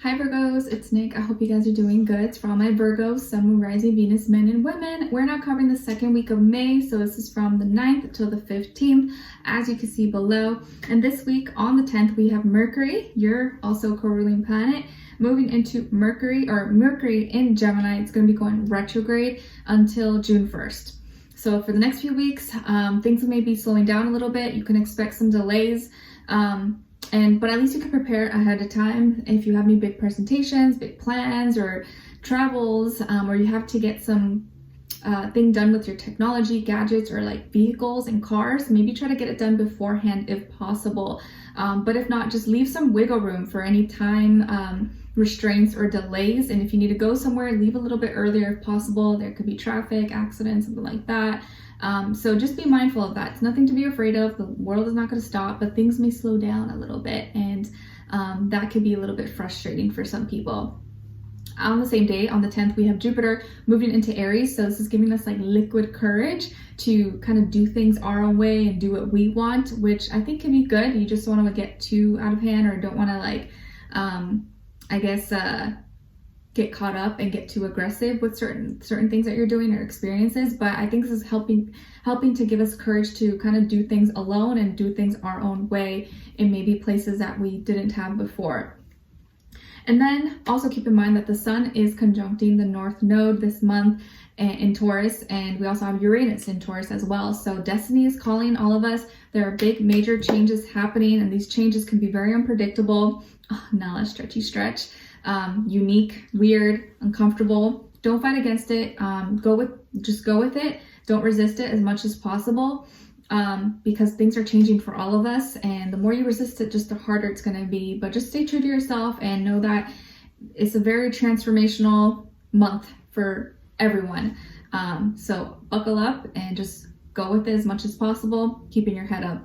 Hi Virgos, it's Nick. I hope you guys are doing good. It's for all my Virgos, Sun, Moon, Rising, Venus, men and women. We're now covering the second week of May, so this is from the 9th till the 15th, as you can see below. And this week on the 10th, we have Mercury, you're also a co-ruling planet, moving into Mercury in Gemini. It's going to be going retrograde until June 1st. So for the next few weeks, things may be slowing down a little bit. You can expect some delays. But at least you can prepare ahead of time if you have any big presentations, big plans, or travels, or you have to get some thing done with your technology, gadgets, or like vehicles and cars. Maybe try to get it done beforehand if possible. But if not, just leave some wiggle room for any time restraints or delays. And if you need to go somewhere, leave a little bit earlier if possible. There could be traffic, accidents, something like that. So just be mindful of that. It's nothing to be afraid of. The world is not going to stop, but things may slow down a little bit, and that could be a little bit frustrating for some people. On the same day, on the 10th, we have Jupiter moving into Aries. So this is giving us like liquid courage to kind of do things our own way and do what we want, which I think can be good. You just don't want to get too out of hand, or don't want to like, get caught up and get too aggressive with certain things that you're doing or experiences. But I think this is helping to give us courage to kind of do things alone and do things our own way in maybe places that we didn't have before. And then also keep in mind that the Sun is conjuncting the North Node this month in Taurus, and we also have Uranus in Taurus as well. So destiny is calling all of us. There are big major changes happening, and these changes can be very unpredictable. Oh, now a stretchy stretch. Unique, weird, uncomfortable. Don't fight against it. Just go with it. Don't resist it as much as possible, because things are changing for all of us, and the more you resist it, just the harder it's going to be. But just stay true to yourself and know that it's a very transformational month for everyone. So buckle up and just go with it as much as possible, keeping your head up.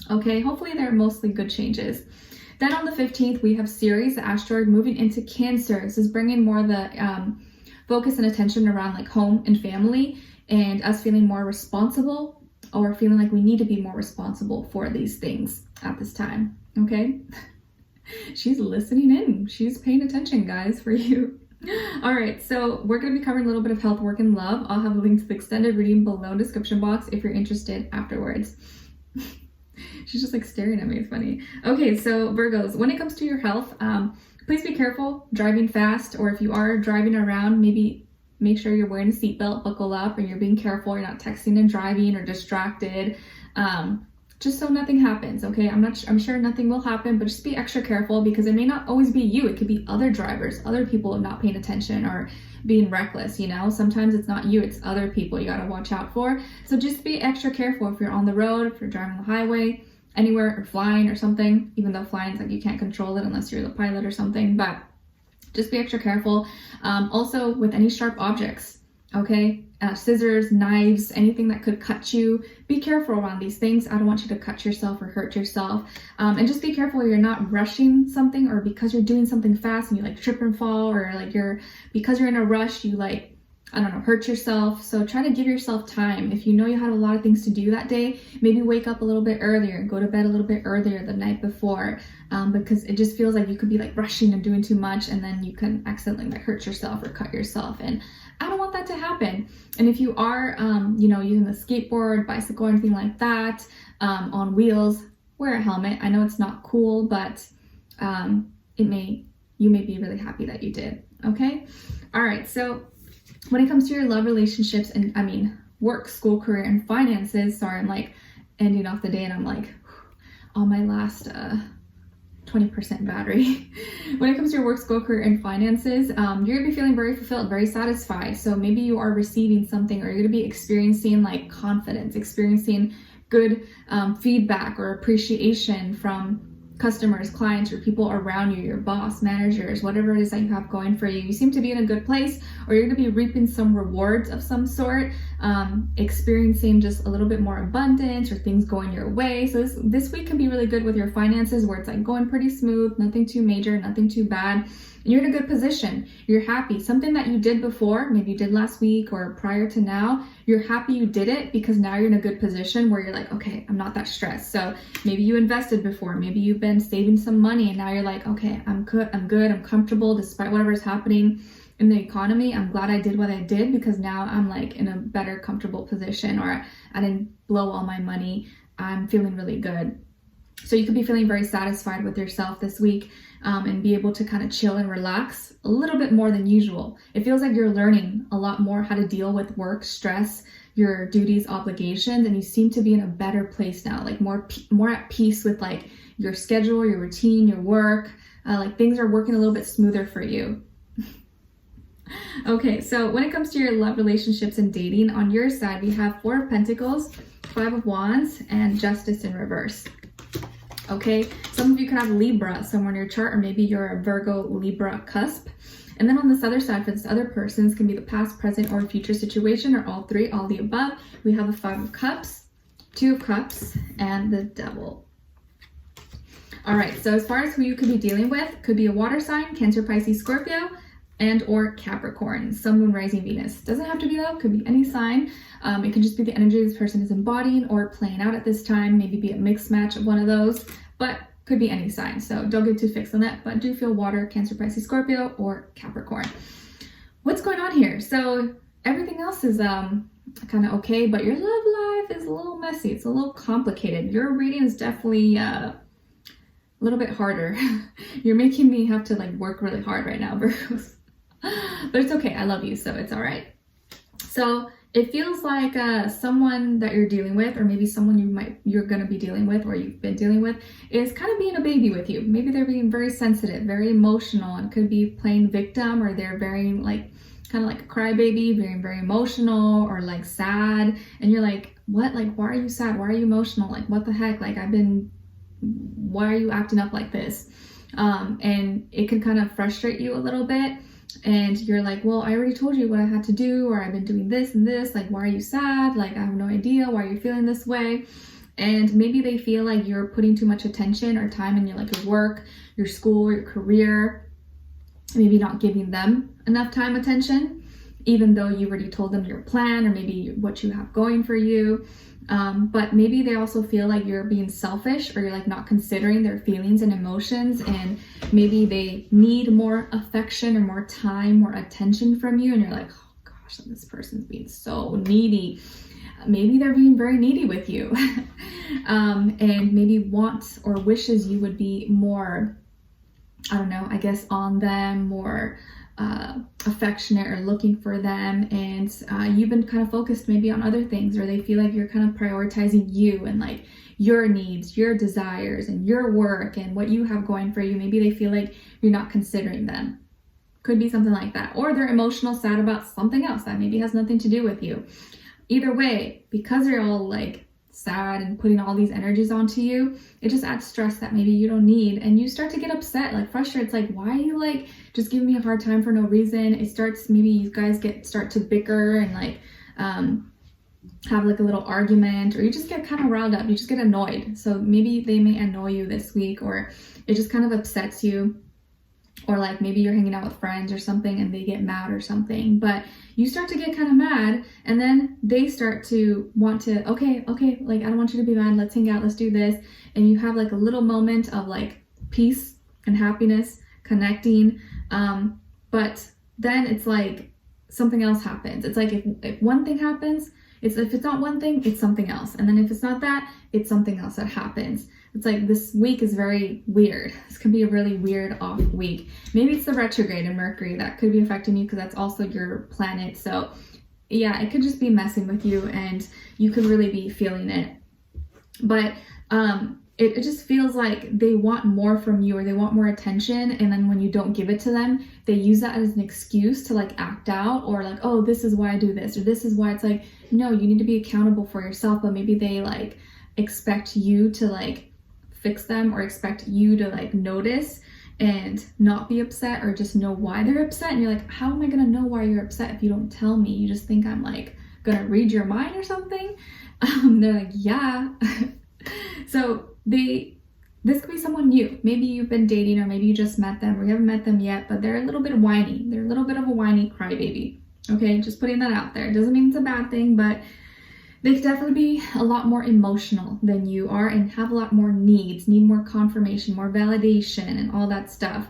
Okay, hopefully they're mostly good changes. Then on the 15th, we have Ceres, the asteroid, moving into Cancer. This is bringing more of the focus and attention around like home and family, and us feeling more responsible, or feeling like we need to be more responsible for these things at this time, okay? She's listening in. She's paying attention, guys, for you. All right, so we're going to be covering a little bit of health, work, and love. I'll have a link to the extended reading below in the description box if you're interested afterwards. She's just like staring at me. It's funny. Okay, so Virgos, when it comes to your health, please be careful driving fast, or if you are driving around, maybe make sure you're wearing a seatbelt, buckle up, and you're being careful. You're not texting and driving or distracted, just so nothing happens. Okay, I'm sure nothing will happen, but just be extra careful, because it may not always be you. It could be other drivers, other people not paying attention or being reckless. You know, sometimes it's not you, it's other people you got to watch out for. So just be extra careful if you're on the road, if you're driving the highway, anywhere, or flying or something. Even though flying's like you can't control it unless you're the pilot or something, but just be extra careful. Also with any sharp objects, okay? Scissors, knives, anything that could cut you. Be careful around these things. I don't want you to cut yourself or hurt yourself. And just be careful you're not rushing something, or because you're doing something fast and you like trip and fall, or like because you're in a rush, you like, I don't know, hurt yourself. So try to give yourself time. If you know you had a lot of things to do that day, maybe wake up a little bit earlier and go to bed a little bit earlier the night before, because it just feels like you could be like rushing and doing too much, and then you can accidentally like hurt yourself or cut yourself. And I don't want that to happen. And if you are, using a skateboard, bicycle, or anything like that, on wheels, wear a helmet. I know it's not cool, but you may be really happy that you did. Okay. All right. So when it comes to your love, relationships, and work, school, career, and finances, sorry, I'm like ending off the day and I'm like on my last 20% battery. When it comes to your work, school, career, and finances, you're gonna be feeling very fulfilled, very satisfied. So maybe you are receiving something, or you're gonna be experiencing like confidence, experiencing good feedback or appreciation from customers, clients, or people around you, your boss, managers, whatever it is that you have going for you. You seem to be in a good place, or you're going to be reaping some rewards of some sort. experiencing just a little bit more abundance or things going your way. So this week can be really good with your finances, where it's like going pretty smooth, nothing too major, nothing too bad. And you're in a good position. You're happy. Something that you did before, maybe you did last week or prior to now, you're happy you did it because now you're in a good position where you're like, okay, I'm not that stressed. So maybe you invested before, maybe you've been saving some money and now you're like, okay, I'm good, I'm comfortable despite whatever's happening in the economy. I'm glad I did what I did because now I'm like in a better, comfortable position, or I didn't blow all my money. I'm feeling really good. So you could be feeling very satisfied with yourself this week, and be able to kind of chill and relax a little bit more than usual. It feels like you're learning a lot more how to deal with work, stress, your duties, obligations, and you seem to be in a better place now, like more at peace with like your schedule, your routine, your work, like things are working a little bit smoother for you. Okay, so when it comes to your love, relationships, and dating, on your side, we have 4 of Pentacles, 5 of Wands, and Justice in reverse. Okay, some of you can have Libra somewhere in your chart, or maybe you're a Virgo Libra cusp. And then on this other side, for this other person, this can be the past, present, or future situation, or all 3, all the above. We have a 5 of Cups, 2 of Cups, and the Devil. All right, so as far as who you could be dealing with, could be a water sign, Cancer, Pisces, Scorpio, and or Capricorn, Sun, Moon, Rising, Venus. Doesn't have to be though, could be any sign. It could just be the energy this person is embodying or playing out at this time, maybe be a mixed match of one of those, but could be any sign. So don't get too fixed on that, but do feel water, Cancer, Pisces, Scorpio, or Capricorn. What's going on here? So everything else is kind of okay, but your love life is a little messy. It's a little complicated. Your reading is definitely a little bit harder. You're making me have to like work really hard right now, Virgos. But it's okay, I love you, so it's all right. So it feels like someone that you're dealing with, or maybe someone you're gonna be dealing with, or you've been dealing with, is kind of being a baby with you. Maybe they're being very sensitive, very emotional, and could be playing victim, or they're very like kind of like a crybaby, very emotional, or like sad, and you're like, what? Like, why are you sad? Why are you emotional? Like, what the heck? Like, why are you acting up like this? And it can kind of frustrate you a little bit. And you're like, well, I already told you what I had to do, or I've been doing this and this. Like, why are you sad? Like, I have no idea why you're feeling this way. And maybe they feel like you're putting too much attention or time in your work, your school, your career. Maybe not giving them enough time, attention, even though you already told them your plan or maybe what you have going for you. But maybe they also feel like you're being selfish, or you're like not considering their feelings and emotions, and maybe they need more affection or more time, more attention from you, and you're like, oh gosh, this person's being so needy. Maybe they're being very needy with you. And maybe wants or wishes you would be more, I don't know, I guess on them, more affectionate or looking for them, and you've been kind of focused maybe on other things, or they feel like you're kind of prioritizing you and like your needs, your desires, and your work and what you have going for you. Maybe they feel like you're not considering them. Could be something like that. Or they're emotional, sad about something else that maybe has nothing to do with you. Either way, because they're all like sad and putting all these energies onto you, it just adds stress that maybe you don't need, and you start to get upset, like frustrated. It's like, why are you like just giving me a hard time for no reason? It starts, maybe you guys start to bicker and like have like a little argument, or you just get kind of riled up, you just get annoyed. So maybe they may annoy you this week, or it just kind of upsets you. Or like maybe you're hanging out with friends or something and they get mad or something, but you start to get kind of mad, and then they start to want to, okay, like, I don't want you to be mad, let's hang out, let's do this. And you have like a little moment of like peace and happiness, connecting. But then it's like something else happens. It's like if one thing happens, if it's not one thing, it's something else. And then if it's not that, it's something else that happens. It's like this week is very weird. This could be a really weird off week. Maybe it's the retrograde in Mercury that could be affecting you, because that's also your planet. So yeah, it could just be messing with you, and you could really be feeling it. But it just feels like they want more from you, or they want more attention, and then when you don't give it to them, they use that as an excuse to like act out, or like, oh, this is why I do this, or this is why. It's like, no, you need to be accountable for yourself. But maybe they like expect you to like fix them, or expect you to like notice and not be upset, or just know why they're upset. And you're like, how am I gonna know why you're upset if you don't tell me? You just think I'm like gonna read your mind or something? They're like, yeah. So this could be someone new. Maybe you've been dating, or maybe you just met them, or you haven't met them yet, but they're a little bit whiny. They're a little bit of a whiny crybaby. Okay, just putting that out there. It doesn't mean it's a bad thing, but they could definitely be a lot more emotional than you are and have a lot more needs, need more confirmation, more validation, and all that stuff.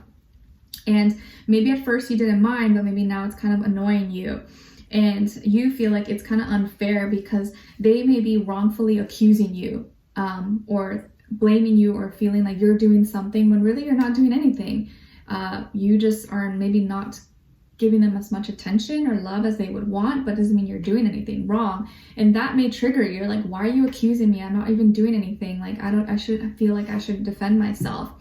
And maybe at first you didn't mind, but maybe now it's kind of annoying you. And you feel like it's kind of unfair because they may be wrongfully accusing you, or blaming you, or feeling like you're doing something when really you're not doing anything. You just are maybe not giving them as much attention or love as they would want, but doesn't mean you're doing anything wrong. And that may trigger you. You're like, why are you accusing me? I'm not even doing anything. Like, I feel like I should defend myself.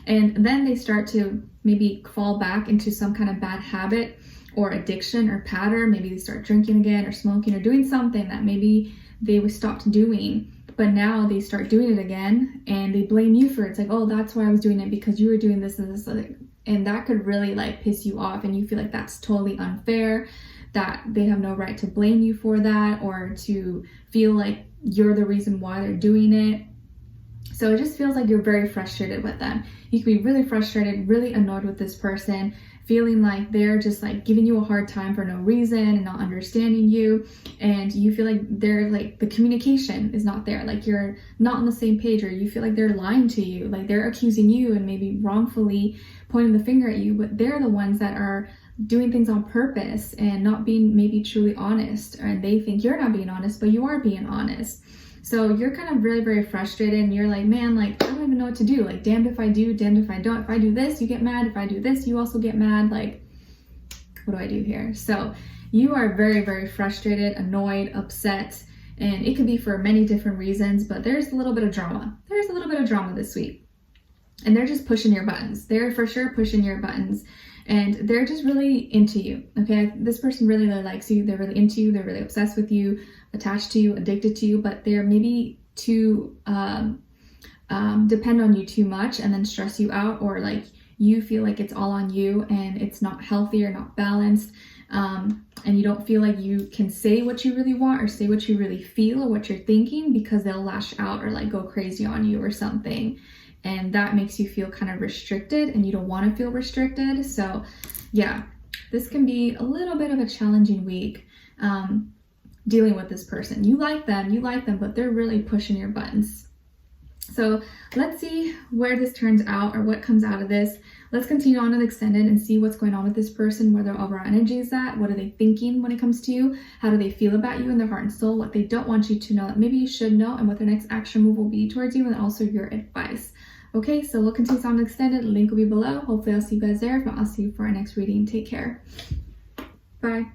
And then they start to maybe fall back into some kind of bad habit or addiction or pattern. Maybe they start drinking again or smoking or doing something that maybe they stopped doing, but now they start doing it again and they blame you for it. It's like, oh, that's why I was doing it, because you were doing this and this. And that could really like piss you off, and you feel like that's totally unfair, that they have no right to blame you for that, or to feel like you're the reason why they're doing it. So it just feels like you're very frustrated with them. You can be really frustrated, really annoyed with this person, feeling like they're just like giving you a hard time for no reason and not understanding you. And you feel like they're like, the communication is not there. Like you're not on the same page, or you feel like they're lying to you. Like they're accusing you and maybe wrongfully pointing the finger at you, but they're the ones that are doing things on purpose and not being maybe truly honest. And they think you're not being honest, but you are being honest. So you're kind of really, very frustrated, and you're like, man, like, I don't even know what to do. Like, damned if I do, damned if I don't. If I do this, you get mad. If I do this, you also get mad. Like, what do I do here? So you are very, very frustrated, annoyed, upset, and it could be for many different reasons, but there's a little bit of drama. There's a little bit of drama this week. And they're just pushing your buttons. They're for sure pushing your buttons. And they're just really into you, okay? This person really, really likes you. They're really into you. They're really obsessed with you, attached to you, addicted to you, but they're maybe too depend on you too much and then stress you out, or like you feel like it's all on you and it's not healthy or not balanced. And you don't feel like you can say what you really want or say what you really feel or what you're thinking, because they'll lash out or like go crazy on you or something. And that makes you feel kind of restricted, and you don't want to feel restricted. So yeah, this can be a little bit of a challenging week dealing with this person. You like them, but they're really pushing your buttons. So let's see where this turns out, or what comes out of this. Let's continue on with extended and see what's going on with this person, where their overall energy is at. What are they thinking when it comes to you? How do they feel about you in their heart and soul? What they don't want you to know that maybe you should know, and what their next action move will be towards you, and also your advice. Okay, so we'll continue on with extended. Link will be below. Hopefully I'll see you guys there. If not, I'll see you for our next reading. Take care. Bye.